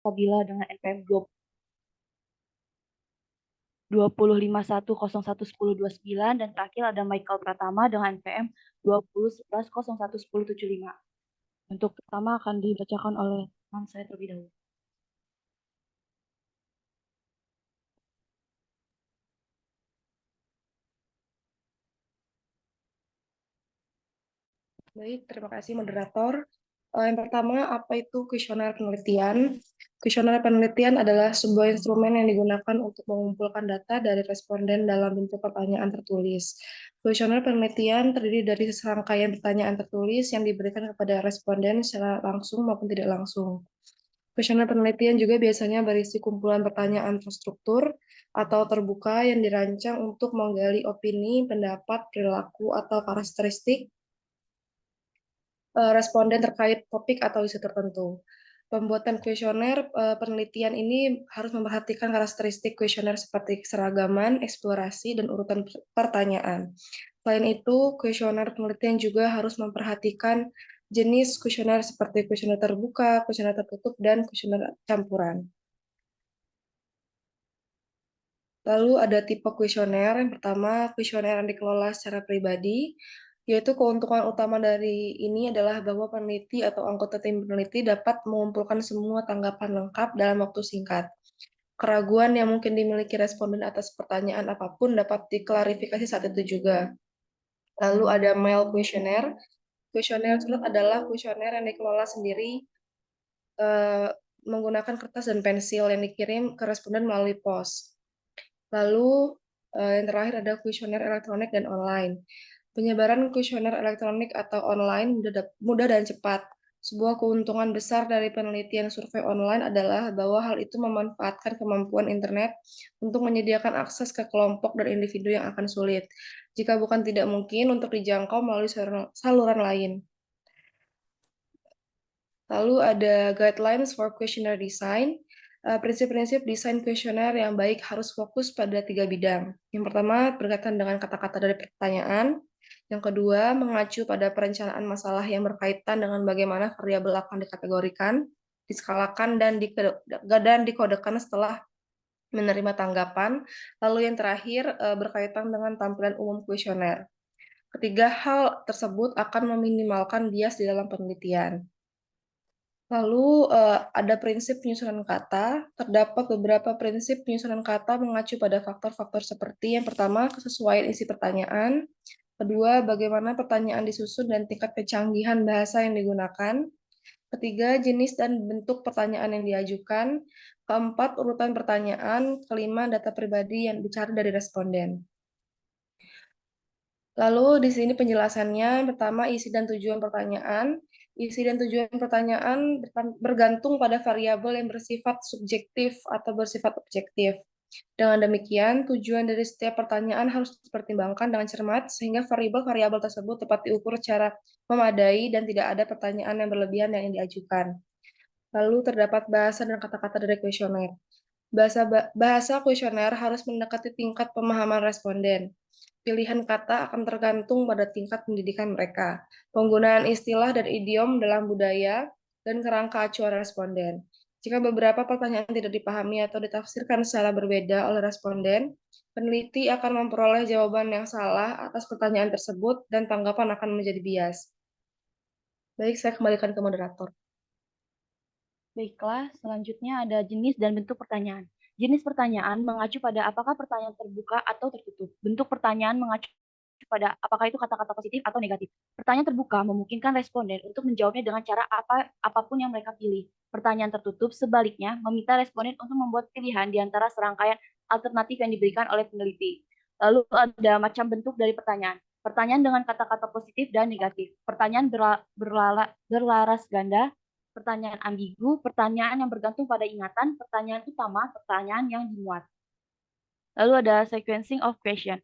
Sabila dengan NPM 2051011029 dan terakhir ada Michael Pratama dengan NPM 2011011075. Untuk pertama akan dibacakan oleh teman saya terlebih dahulu. Baik, terima kasih moderator. Yang pertama, apa itu kuesioner penelitian? Kuesioner penelitian adalah sebuah instrumen yang digunakan untuk mengumpulkan data dari responden dalam bentuk pertanyaan tertulis. Kuesioner penelitian terdiri dari serangkaian pertanyaan tertulis yang diberikan kepada responden secara langsung maupun tidak langsung. Kuesioner penelitian juga biasanya berisi kumpulan pertanyaan terstruktur atau terbuka yang dirancang untuk menggali opini, pendapat, perilaku, atau karakteristik responden terkait topik atau isu tertentu. Pembuatan kuesioner penelitian ini harus memperhatikan karakteristik kuesioner seperti keseragaman, eksplorasi, dan urutan pertanyaan. Selain itu, kuesioner penelitian juga harus memperhatikan jenis kuesioner seperti kuesioner terbuka, kuesioner tertutup, dan kuesioner campuran. Lalu ada tipe kuesioner. Yang pertama, kuesioner yang dikelola secara pribadi, yaitu keuntungan utama dari ini adalah bahwa peneliti atau anggota tim peneliti dapat mengumpulkan semua tanggapan lengkap dalam waktu singkat. Keraguan yang mungkin dimiliki responden atas pertanyaan apapun dapat diklarifikasi saat itu juga. Lalu ada mail questionnaire. Kuesioner surat adalah kuesioner yang dikelola sendiri eh, menggunakan kertas dan pensil yang dikirim ke responden melalui pos. Lalu yang terakhir ada kuesioner elektronik dan online. Penyebaran kuesioner elektronik atau online mudah dan cepat. Sebuah keuntungan besar dari penelitian survei online adalah bahwa hal itu memanfaatkan kemampuan internet untuk menyediakan akses ke kelompok dan individu yang akan sulit, jika bukan tidak mungkin untuk dijangkau melalui saluran lain. Lalu ada guidelines for questionnaire design. Prinsip-prinsip desain kuesioner yang baik harus fokus pada 3 bidang. Yang pertama, berkaitan dengan kata-kata dari pertanyaan. Yang kedua, mengacu pada perencanaan masalah yang berkaitan dengan bagaimana variabel akan dikategorikan, diskalakan, dan dikodekan setelah menerima tanggapan. Lalu yang terakhir, berkaitan dengan tampilan umum kuesioner. Ketiga hal tersebut akan meminimalkan bias di dalam penelitian. Lalu ada prinsip penyusunan kata. Terdapat beberapa prinsip penyusunan kata mengacu pada faktor-faktor seperti yang pertama, kesesuaian isi pertanyaan. Kedua, bagaimana pertanyaan disusun dan tingkat kecanggihan bahasa yang digunakan. Ketiga, jenis dan bentuk pertanyaan yang diajukan. Keempat, urutan pertanyaan. Kelima, data pribadi yang dicari dari responden. Lalu di sini penjelasannya, pertama isi dan tujuan pertanyaan. Isi dan tujuan pertanyaan bergantung pada variabel yang bersifat subjektif atau bersifat objektif. Dengan demikian, tujuan dari setiap pertanyaan harus dipertimbangkan dengan cermat sehingga variabel-variabel tersebut dapat diukur secara memadai dan tidak ada pertanyaan yang berlebihan yang diajukan. Lalu terdapat bahasa dan kata-kata dari kuesioner. Bahasa kuesioner harus mendekati tingkat pemahaman responden. Pilihan kata akan tergantung pada tingkat pendidikan mereka, penggunaan istilah dan idiom dalam budaya, dan kerangka acuan responden. Jika beberapa pertanyaan tidak dipahami atau ditafsirkan secara berbeda oleh responden, peneliti akan memperoleh jawaban yang salah atas pertanyaan tersebut dan tanggapan akan menjadi bias. Baik, saya kembalikan ke moderator. Baiklah, selanjutnya ada jenis dan bentuk pertanyaan. Jenis pertanyaan mengacu pada apakah pertanyaan terbuka atau tertutup. Bentuk pertanyaan mengacu pada apakah itu kata-kata positif atau negatif. Pertanyaan terbuka memungkinkan responden untuk menjawabnya dengan cara apapun yang mereka pilih. Pertanyaan tertutup sebaliknya meminta responden untuk membuat pilihan di antara serangkaian alternatif yang diberikan oleh peneliti. Lalu ada macam bentuk dari pertanyaan. Pertanyaan dengan kata-kata positif dan negatif. Pertanyaan berlaras ganda, pertanyaan ambigu, pertanyaan yang bergantung pada ingatan, pertanyaan utama, pertanyaan yang dimuat. Lalu ada sequencing of question.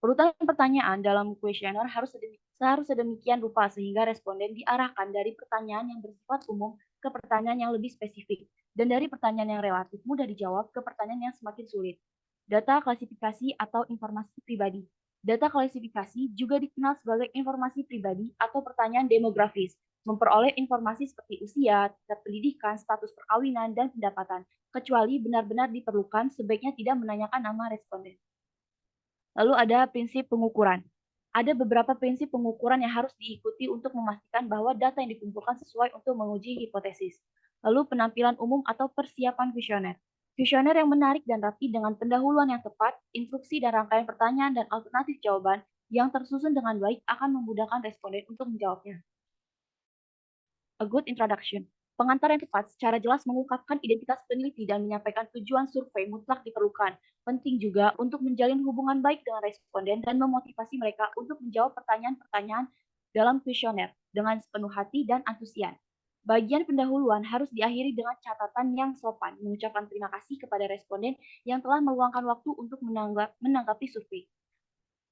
Urutan pertanyaan dalam kuesioner harus sedemikian rupa sehingga responden diarahkan dari pertanyaan yang bersifat umum ke pertanyaan yang lebih spesifik dan dari pertanyaan yang relatif mudah dijawab ke pertanyaan yang semakin sulit. Data klasifikasi atau informasi pribadi. Data klasifikasi juga dikenal sebagai informasi pribadi atau pertanyaan demografis. memperoleh informasi seperti usia, tingkat pendidikan, status perkawinan, dan pendapatan. Kecuali benar-benar diperlukan, sebaiknya tidak menanyakan nama responden. Lalu ada prinsip pengukuran. Ada beberapa prinsip pengukuran yang harus diikuti untuk memastikan bahwa data yang dikumpulkan sesuai untuk menguji hipotesis. Lalu penampilan umum atau persiapan kuesioner. Kuesioner yang menarik dan rapi dengan pendahuluan yang tepat, instruksi dan rangkaian pertanyaan dan alternatif jawaban yang tersusun dengan baik akan memudahkan responden untuk menjawabnya. A good introduction. Pengantar yang tepat secara jelas mengungkapkan identitas peneliti dan menyampaikan tujuan survei mutlak diperlukan. Penting juga untuk menjalin hubungan baik dengan responden dan memotivasi mereka untuk menjawab pertanyaan-pertanyaan dalam kuesioner dengan sepenuh hati dan antusias. Bagian pendahuluan harus diakhiri dengan catatan yang sopan, mengucapkan terima kasih kepada responden yang telah meluangkan waktu untuk menanggapi survei.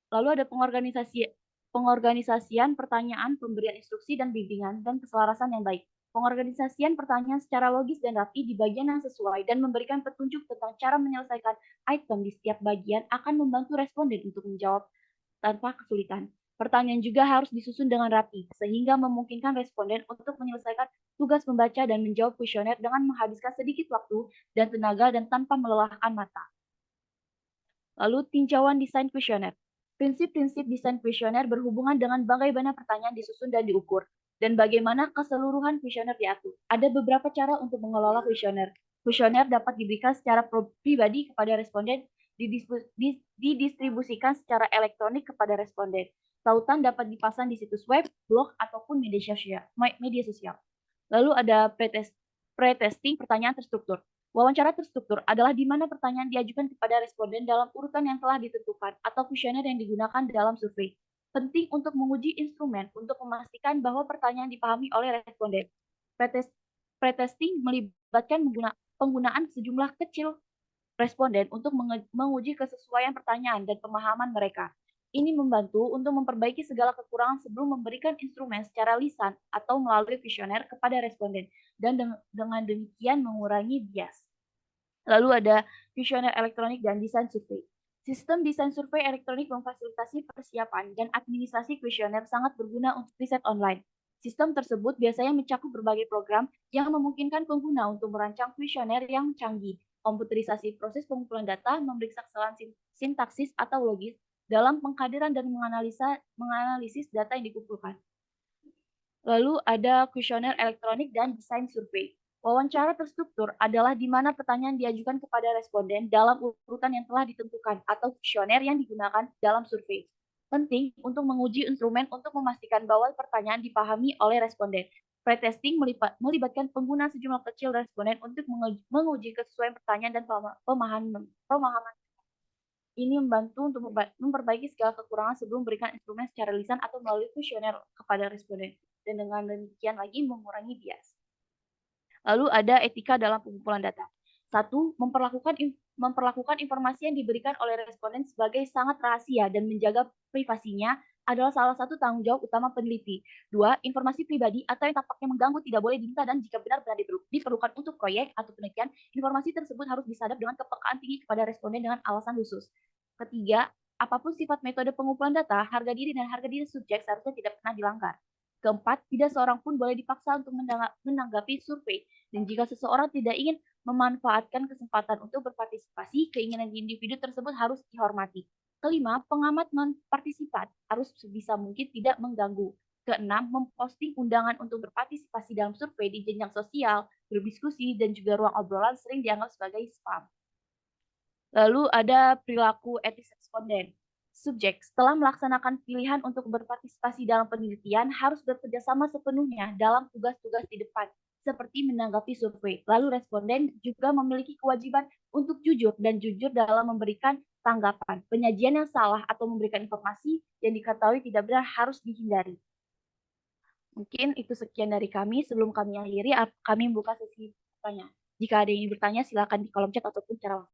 Lalu ada pengorganisasian pertanyaan, pemberian instruksi dan bimbingan, dan keselarasan yang baik. Pengorganisasian pertanyaan secara logis dan rapi di bagian yang sesuai dan memberikan petunjuk tentang cara menyelesaikan item di setiap bagian akan membantu responden untuk menjawab tanpa kesulitan. Pertanyaan juga harus disusun dengan rapi, sehingga memungkinkan responden untuk menyelesaikan tugas membaca dan menjawab kuesioner dengan menghabiskan sedikit waktu dan tenaga dan tanpa melelahkan mata. Lalu tinjauan desain kuesioner. Prinsip-prinsip desain kuesioner berhubungan dengan bagaimana pertanyaan disusun dan diukur, dan bagaimana keseluruhan kuesioner diatur. Ada beberapa cara untuk mengelola kuesioner. Kuesioner dapat diberikan secara pribadi kepada responden, didistribusikan secara elektronik kepada responden. Tautan dapat dipasang di situs web, blog, ataupun media sosial. Lalu ada pretesting pertanyaan terstruktur. Wawancara terstruktur adalah di mana pertanyaan diajukan kepada responden dalam urutan yang telah ditentukan atau kuesioner yang digunakan dalam survei. Penting untuk menguji instrumen untuk memastikan bahwa pertanyaan dipahami oleh responden. Pretesting melibatkan penggunaan sejumlah kecil responden untuk menguji kesesuaian pertanyaan dan pemahaman mereka. Ini membantu untuk memperbaiki segala kekurangan sebelum memberikan instrumen secara lisan atau melalui kuesioner kepada responden dan dengan demikian mengurangi bias. Lalu ada kuesioner elektronik dan desain survei. Sistem desain survei elektronik memfasilitasi persiapan dan administrasi kuesioner sangat berguna untuk riset online. Sistem tersebut biasanya mencakup berbagai program yang memungkinkan pengguna untuk merancang kuesioner yang canggih, komputerisasi proses pengumpulan data, memeriksa kesalahan sintaksis atau logis dalam pengkaderan dan menganalisis data yang dikumpulkan. Lalu ada kuesioner elektronik dan desain survei. Wawancara terstruktur adalah di mana pertanyaan diajukan kepada responden dalam urutan yang telah ditentukan atau kuesioner yang digunakan dalam survei. Penting untuk menguji instrumen untuk memastikan bahwa pertanyaan dipahami oleh responden. Pretesting melibatkan pengguna sejumlah kecil responden untuk menguji kesesuaian pertanyaan dan pemahaman. Ini membantu untuk memperbaiki segala kekurangan sebelum memberikan instrumen secara lisan atau melalui kuesioner kepada responden, dan dengan demikian lagi mengurangi bias. Lalu ada etika dalam pengumpulan data. 1. Memperlakukan informasi yang diberikan oleh responden sebagai sangat rahasia dan menjaga privasinya adalah salah satu tanggung jawab utama peneliti. 2. Informasi pribadi atau yang tampaknya mengganggu tidak boleh diminta, dan jika benar-benar diperlukan untuk proyek atau penelitian, informasi tersebut harus disadap dengan kepekaan tinggi kepada responden dengan alasan khusus. Ketiga, apapun sifat metode pengumpulan data, harga diri dan harga diri subjek seharusnya tidak pernah dilanggar. Keempat, tidak seorang pun boleh dipaksa untuk menanggapi survei, dan jika seseorang tidak ingin memanfaatkan kesempatan untuk berpartisipasi, keinginan individu tersebut harus dihormati. Kelima, pengamat non-partisipat harus sebisa mungkin tidak mengganggu. Keenam, memposting undangan untuk berpartisipasi dalam survei di jenjang sosial, berdiskusi, dan juga ruang obrolan sering dianggap sebagai spam. Lalu ada perilaku etis responden. Subjek setelah melaksanakan pilihan untuk berpartisipasi dalam penelitian harus bekerjasama sepenuhnya dalam tugas-tugas di depan, seperti menanggapi survei. Lalu responden juga memiliki kewajiban untuk jujur dalam memberikan tanggapan. Penyajian yang salah atau memberikan informasi yang diketahui tidak benar harus dihindari. Mungkin itu sekian dari kami. Sebelum kami akhiri, kami membuka sesi pertanyaan. Jika ada yang ingin bertanya, silakan di kolom chat ataupun cara